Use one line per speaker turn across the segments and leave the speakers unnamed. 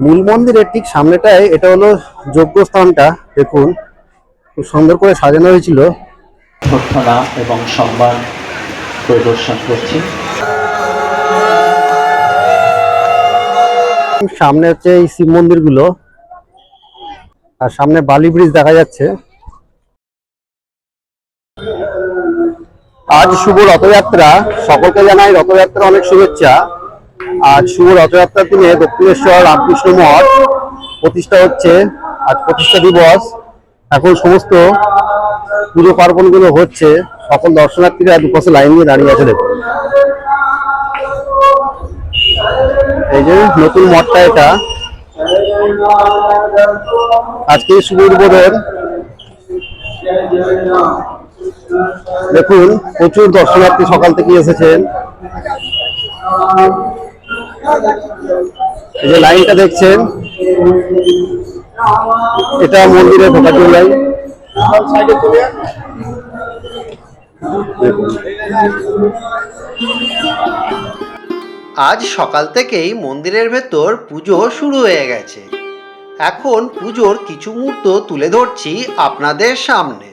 মূল মন্দিরের ঠিক সামনেটায় এটা হলো যজ্ঞস্থানটা। দেখুন খুব সুন্দর করে সাজানো হয়েছিল।
শ্রদ্ধা এবং সম্মান প্রদর্শন করছে।
সামনে হচ্ছে এই শিব মন্দির গুলো, আর সামনে বালি ব্রিজ দেখা যাচ্ছে। আজ শুভ রথযাত্রা, সকলকে জানাই রথযাত্রা অনেক শুভেচ্ছা। আজ শুভ রথযাত্রার দিনে দক্ষিণেশ্বর রামকৃষ্ণ মঠ প্রতিষ্ঠা হচ্ছে। আজ প্রতিষ্ঠা দিবস। এখন সমস্ত পুজো পার্বণ গুলো হচ্ছে। সকল দর্শনার্থীরা দুপাশে লাইন দিয়ে দাঁড়িয়ে আছে। দেখুন এই যে নতুন মঠটা, এটা আজকে শুভ উদ্বোধন। দেখুন প্রচুর দর্শনার্থী সকাল থেকে এসেছেন। এই যে লাইনটা দেখছেন, এটা মন্দিরে ঢোকার জন্য লাইন।
আজ সকাল থেকেই মন্দিরের ভেতর পুজো শুরু হয়ে গেছে। এখন পুজোর কিছু মুহূর্ত তুলে ধরছি আপনাদের সামনে।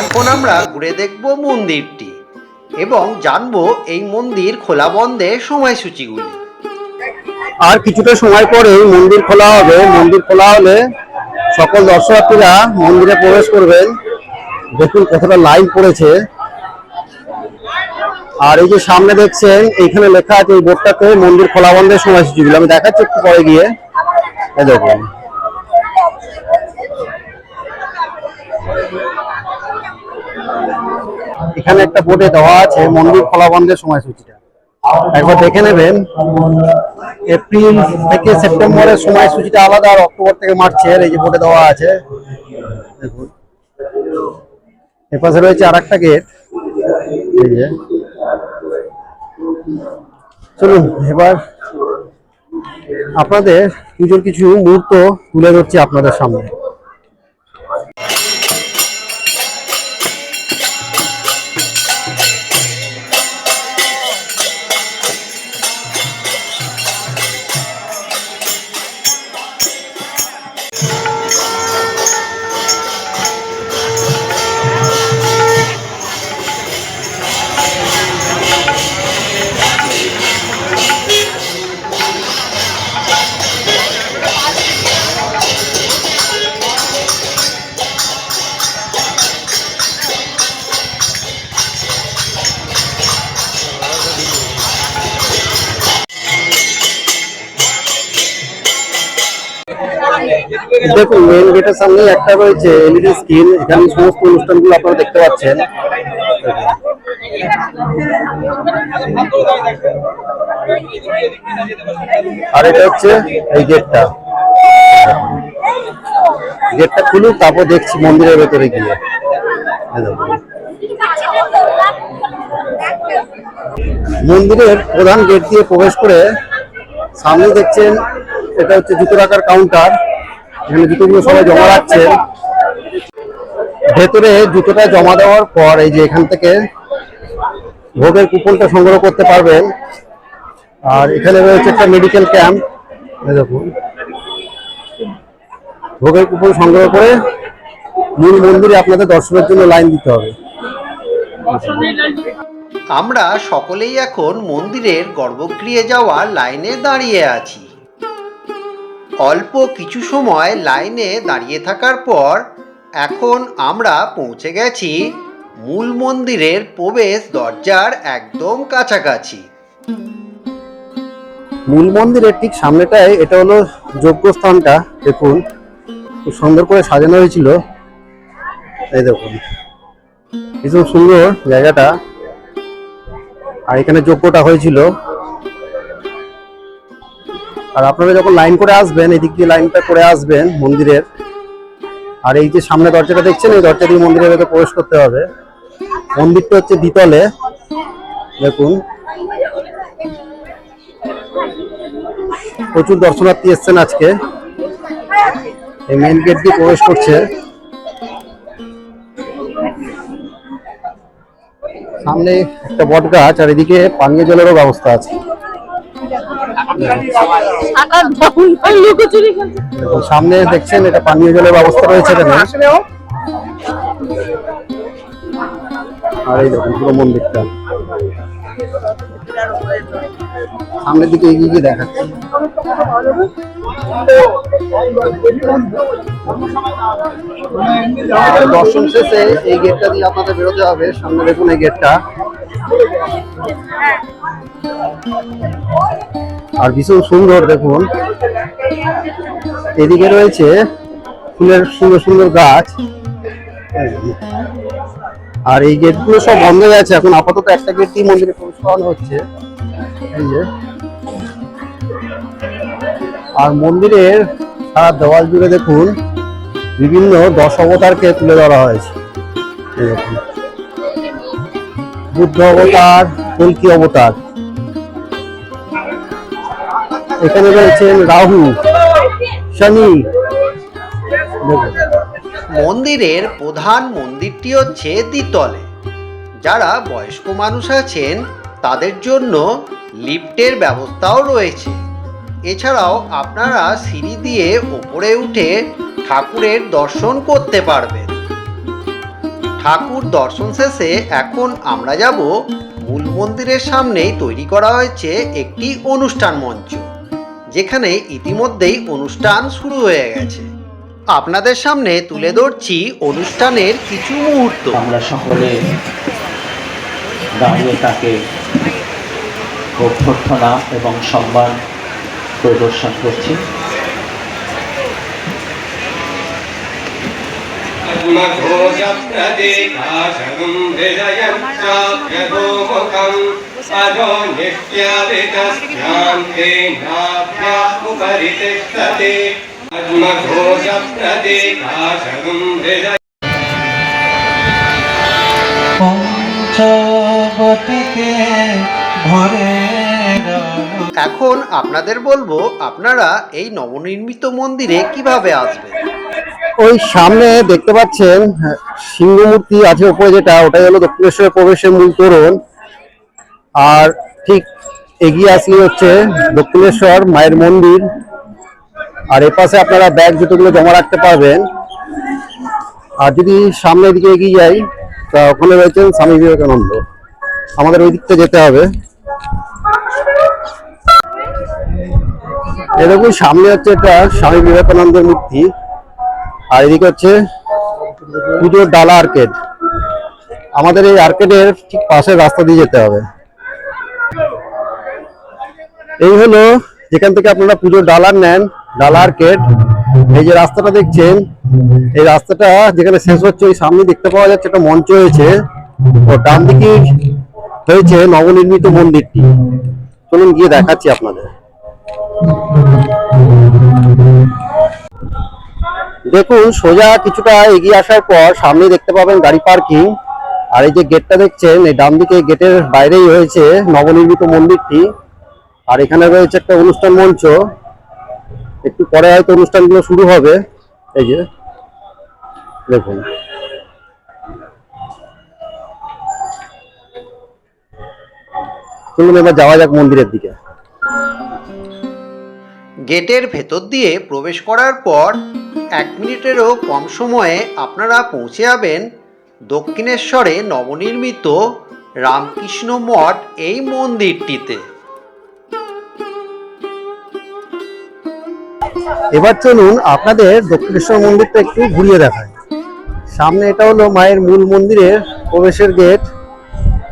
এখন আমরা ঘুরে দেখব মন্দিরটি এবং জানবো এই মন্দির খোলা বন্ধের সময়সূচিগুলি।
আর কিছুটা সময় পরেই মন্দির খোলা হবে। মন্দির খোলা হলে সকল দর্শনার্থীরা মন্দিরে প্রবেশ করবেন। দেখুন কতটা লাইন পড়েছে। আর এই যে সামনে দেখছেন এইখানে লেখা আছে এই বোর্ডটাতে মন্দির খোলা বন্ধের সময়সূচিগুলো। আমি দেখাচ্ছি একটু পরে গিয়ে। দেখুন এখানে একটা বোর্ডে দেওয়া আছে মন্দির খোলা বন্ধের সময়সূচিটা, একবার দেখে নেবেন। এপ্রিল থেকে সেপ্টেম্বরের সময়সূচিটা আলাদা, আর অক্টোবর থেকে মার্চের এই যে বোর্ডে দেওয়া আছে। দেখুন এপাশে রয়েছে আর একটা গেট। এই যে চলুন এবার আপনাদের পুজোর কিছু মুহূর্ত তুলে ধরছি আপনাদের সামনে। দেখুন মেইন গেটের সামনে একটা রয়েছে এলইডি স্ক্রিন, এখানে সমস্ত অনুষ্ঠানগুলো আপনারা দেখতে পাচ্ছেন। আর এটা হচ্ছে এই গেটটা, গেটটা খুলুক তারপর দেখছি মন্দিরের ভেতরে গিয়ে। মন্দিরের প্রধান গেট দিয়ে প্রবেশ করে সামনে দেখছেন এটা হচ্ছে জুতো রাখার কাউন্টার, এখানে জুতোগুলো সবাই জমা রাখছেন। ভেতরে জুতোটা জমা দেওয়ার পর এই যে এখান থেকে ভোগের কুপনটা সংগ্রহ করতে পারবেন। আর এখানে রয়েছে একটা মেডিকেল ক্যাম্প, দেখুন ভোগের কুপন সংগ্রহ করে মূল মন্দিরে আপনাদের দর্শনের জন্য লাইন দিতে হবে।
আমরা সকলেই এখন মন্দিরের গর্ভগৃহে যাওয়ার লাইনে দাঁড়িয়ে আছি। অল্প কিছু সময় লাইনে দাঁড়িয়ে থাকার পর এখন আমরা পৌঁছে গেছি মূল মন্দিরের প্রবেশ দরজার একদম কাছাকাছি।
মূল মন্দিরের ঠিক সামনেটায় এটা হলো যজ্ঞস্থানটা, দেখুন খুব সুন্দর করে সাজানো হয়েছিল। এই দেখুন ভীষণ সুন্দর জায়গাটা, আর এখানে যজ্ঞটা হয়েছিল। আর আপনারা যখন লাইন করে আসবেন এদিক দিয়ে লাইনটা করে আসবেন মন্দিরের। আর এই যে সামনে দরজাটা দেখছেন এই দরজা দিয়ে মন্দিরের ভেতরে প্রবেশ করতে হবে। মন্দিরটা হচ্ছে দ্বিতলে, দেখুন প্রচুর দর্শনার্থী এসছেন আজকে। এই মেইন গেট দিয়ে প্রবেশ করছে। সামনে একটা বট গাছ আর এদিকে পানীয় জলেরও ব্যবস্থা আছে। সামনে দেখছেন এটা পানীয় জলের ব্যবস্থা রয়েছে এখানে। আর এই দেখুন পুরো মন্দিরটা সামনের দিকে এগিয়ে গিয়ে দেখাচ্ছি। দর্শন শেষে এই গেটটা দিয়ে আপনাদের বেরোতে হবে। সামনে দেখুন এই গেটটা, আর ভীষণ সুন্দর দেখুন। এদিকে রয়েছে ফুলের সুন্দর সুন্দর গাছ, আর এই গেটগুলো সব বন্ধ হয়ে আছে এখন। আপাতত একটা গেট দিয়ে মন্দিরে প্রবেশ করানো হচ্ছে, এই যে। আর মন্দিরের সারা দেওয়াল জুড়ে দেখুন বিভিন্ন 10 অবতারকে তুলে ধরা হয়েছে। এই দেখুন বুদ্ধ অবতার, কল্কি অবতার, এখানে রয়েছেন রাহু, শনি।
মন্দিরের প্রধান মন্দিরটি হচ্ছে দ্বিতলে। যারা বয়স্ক মানুষ আছেন তাদের জন্য লিফটের ব্যবস্থাও রয়েছে। এছাড়াও আপনারা সিঁড়ি দিয়ে ওপরে উঠে ঠাকুরের দর্শন করতে পারবেন। ঠাকুর দর্শন শেষে এখন আমরা যাব মূল মন্দিরের সামনেই তৈরি করা হয়েছে একটি অনুষ্ঠান মঞ্চ, যেখানে ইতিমধ্যেই অনুষ্ঠান শুরু হয়ে গেছে। আপনাদের সামনে তুলে ধরছি অনুষ্ঠানের কিছু মুহূর্ত।
আমরা সকলে দাঁড়িয়ে তাকে অভ্যর্থনা এবং সম্মান প্রদর্শন করছি।
এখন আপনাদের বলবো আপনারা এই নবনির্মিত মন্দিরে কিভাবে আসবেন।
ওই সামনে দেখতে পাচ্ছেন সিংহ মূর্তি আছে উপরে, যেটা ওটাই হলো দক্ষিণেশ্বরের প্রবেশের মূল তোরণ। আর ঠিক এগিয়ে আসলে হচ্ছে দক্ষিণেশ্বর মায়ের মন্দির। আর এপাশে আপনারা ব্যাগ জুতোগুলো জমা রাখতে পারবেন। আর যদি সামনের দিকে এগিয়ে যাই তা ওখানে রয়েছেন স্বামী বিবেকানন্দ। আমাদের ওই দিকটা যেতে হবে। এরকম সামনে হচ্ছে এটা স্বামী বিবেকানন্দের মূর্তি, আর এদিকে হচ্ছে পুজোর ডালা আর্কেড। আমাদের এই আর্কেডের ঠিক পাশের রাস্তা দিয়ে যেতে হবে। এই হলো যেখান থেকে আপনারা পুজোর ডালা নেন, ডালা আর্কেড। এই যে রাস্তাটা দেখছেন, এই রাস্তাটা যেখানে শেষ হচ্ছে ওই সামনে দেখতে পাওয়া যাচ্ছে একটা মঞ্চ হয়েছে, ও ডান দিকে হয়েছে নবনির্মিত মন্দিরটি। চলুন গিয়ে দেখাচ্ছি আপনাদের। দেখুন, সোজা কিছুটা এগিয়ে আসার পর সামনে দেখতে পাবেন গাড়ি পার্কিং। আর এই যে গেটটা দেখছেন, এই ডান দিকে গেটের বাইরেই হয়েছে নবনির্মিত মন্দিরটি। আর এখানে রয়েছে একটা অনুষ্ঠান মঞ্চ, একটু পরে হয়তো অনুষ্ঠানগুলো শুরু হবে। এই যে দেখুন, চলুন এবার যাওয়া যাক মন্দিরের দিকে।
গেটের ভেতর দিয়ে প্রবেশ করার পর 1 মিনিটেরও কম সময়ে আপনারা পৌঁছে যাবেন দক্ষিণেশ্বরে নবনির্মিত রামকৃষ্ণ মঠ এই মন্দিরটিতে।
এবার চলুন আপনাদের দক্ষিণেশ্বর মন্দিরটা একটু ঘুরিয়ে দেখায়। সামনে এটা হলো মায়ের মূল মন্দিরের প্রবেশের গেট।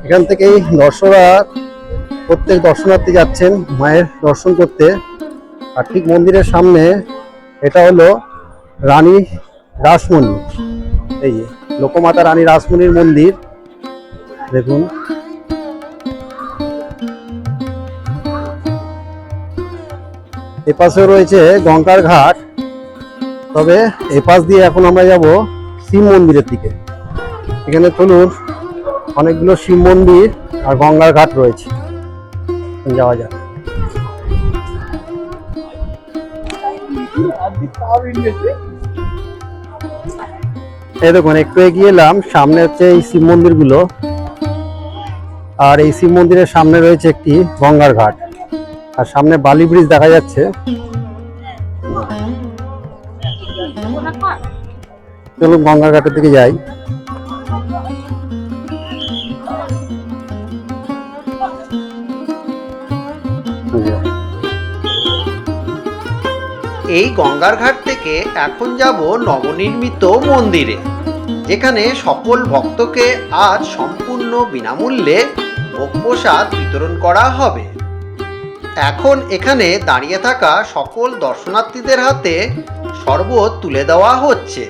এখান থেকেই প্রত্যেক দর্শনার্থী যাচ্ছেন মায়ের দর্শন করতে। আর ঠিক মন্দিরের সামনে এটা হলো রানী রাসমণি, এই যে লোকমাতা রানী রাসমণির মন্দির দেখুন। এপাশেও রয়েছে গঙ্গার ঘাট, তবে এপাশ দিয়ে এখন আমরা যাব শিব মন্দিরের দিকে। এখানে চলুন, অনেকগুলো শিব মন্দির আর গঙ্গার ঘাট রয়েছে, যাওয়া যাক। এই দেখুন, একটু এগিয়ে এলাম, সামনে হচ্ছে এই শিব মন্দিরগুলো। আর এই শিব মন্দিরের সামনে রয়েছে একটি গঙ্গার ঘাট, আর সামনে বালি ব্রিজ দেখা যাচ্ছে। চলুন গঙ্গার ঘাটের দিকে যাই।
এই গঙ্গার ঘাট থেকে এখন যাব নবনির্মিত মন্দিরে, যেখানে সকল ভক্তকে আজ সম্পূর্ণ বিনামূল্যে ভোগ প্রসাদ বিতরণ করা হবে। এখন এখানে দাঁড়িয়ে থাকা সকল দর্শনার্থীদের হাতে শরবত তুলে দেওয়া হচ্ছে।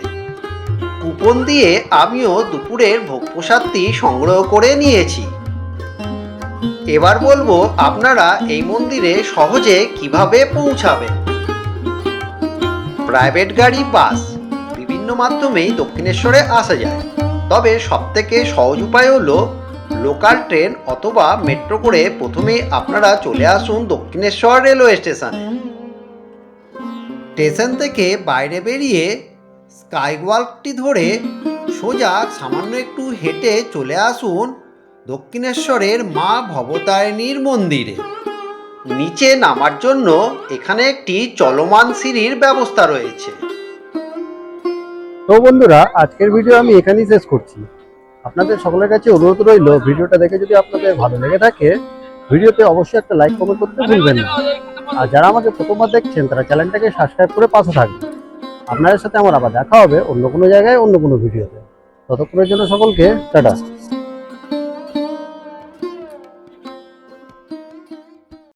কুপন দিয়ে আমিও দুপুরের ভোগ প্রসাদটি সংগ্রহ করে নিয়েছি। এবার বলবো আপনারা এই মন্দিরে সহজে কিভাবে পৌঁছাবেন। প্রাইভেট গাড়ি, বাস বিভিন্ন মাধ্যমেই দক্ষিণেশ্বরে আসা যায়, তবে সবথেকে সহজ উপায় হলো লোকাল ট্রেন অথবা মেট্রো করে প্রথমেই আপনারা চলে আসুন দক্ষিণেশ্বর রেলওয়ে স্টেশনে। স্টেশন থেকে বাইরে বেরিয়ে স্কাইওয়াকটি ধরে সোজা সামান্য একটু হেঁটে চলে আসুন দক্ষিণেশ্বরের মা ভবতারিণীর মন্দিরে। নিচে নামার জন্য এখানে একটি চলমান সিঁড়ির ব্যবস্থা রয়েছে।
তো বন্ধুরা, আজকের ভিডিও আমি এখানেই শেষ করছি। আপনাদের সকলের কাছে অনুরোধ রইল, ভিডিওটা দেখে যদি আপনাদের ভালো লেগে থাকে ভিডিওতে অবশ্যই একটা লাইক কমেন্ট করতে ভুলবেন না। আর যারা আমাকে প্রথমবার দেখছেন তারা চ্যানেলটাকে সাবস্ক্রাইব করে পাশে থাকবেন। আপনাদের সাথে আমার আবার দেখা হবে অন্য কোনো জায়গায়, অন্য কোনো ভিডিওতে। ততক্ষণের জন্য সকলকে টাটা।